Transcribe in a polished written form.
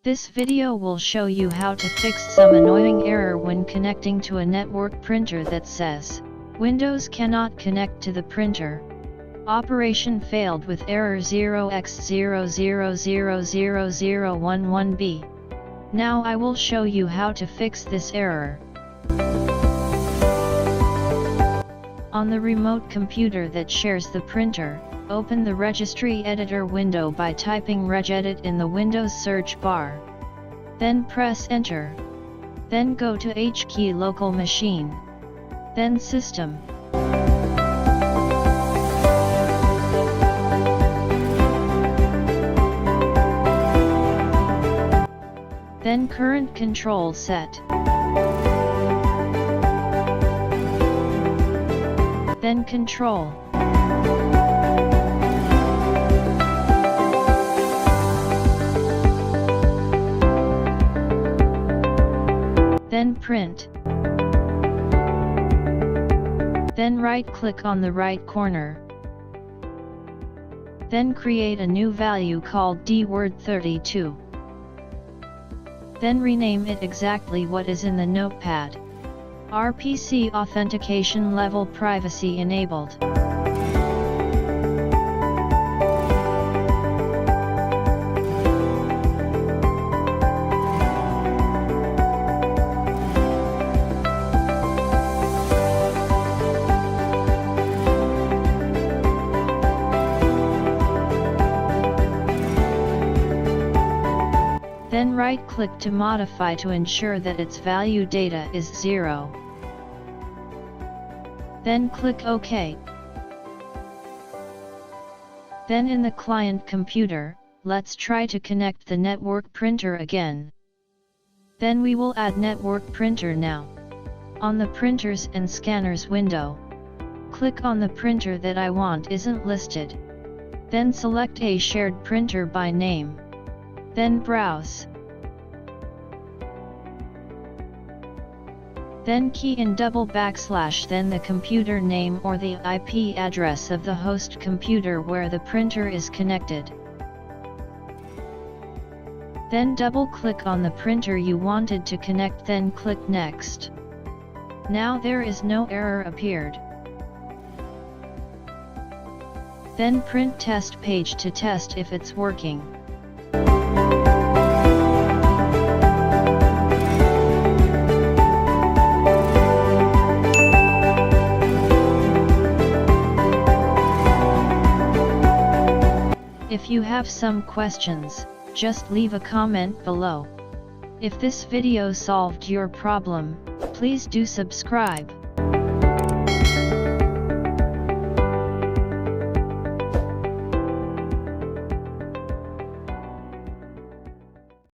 This video will show you how to fix some annoying error when connecting to a network printer that says, Windows cannot connect to the printer. Operation failed with error 0x0000011b. Now I will show you how to fix this error. On the remote computer that shares the printer, open the Registry Editor window by typing regedit in the Windows search bar. Then press Enter. Then go to H key local machine. Then System. Then current control set. Then Control. Then Print. Then right-click on the right corner. Then create a new value called dword32. Then rename it exactly what is in the notepad. RPC authentication level privacy enabled. Then right-click to modify to ensure that its value data is 0. Then click OK. Then in the client computer, let's try to connect the network printer again. Then we will add network printer now. On the printers and scanners window, click on the printer that I want isn't listed. Then select a shared printer by name. Then browse. Then key in // then the computer name or the IP address of the host computer where the printer is connected. Then double-click on the printer you wanted to connect, then click Next. Now there is no error appeared. Then print test page to test if it's working. If you have some questions, just leave a comment below. If this video solved your problem, please do subscribe.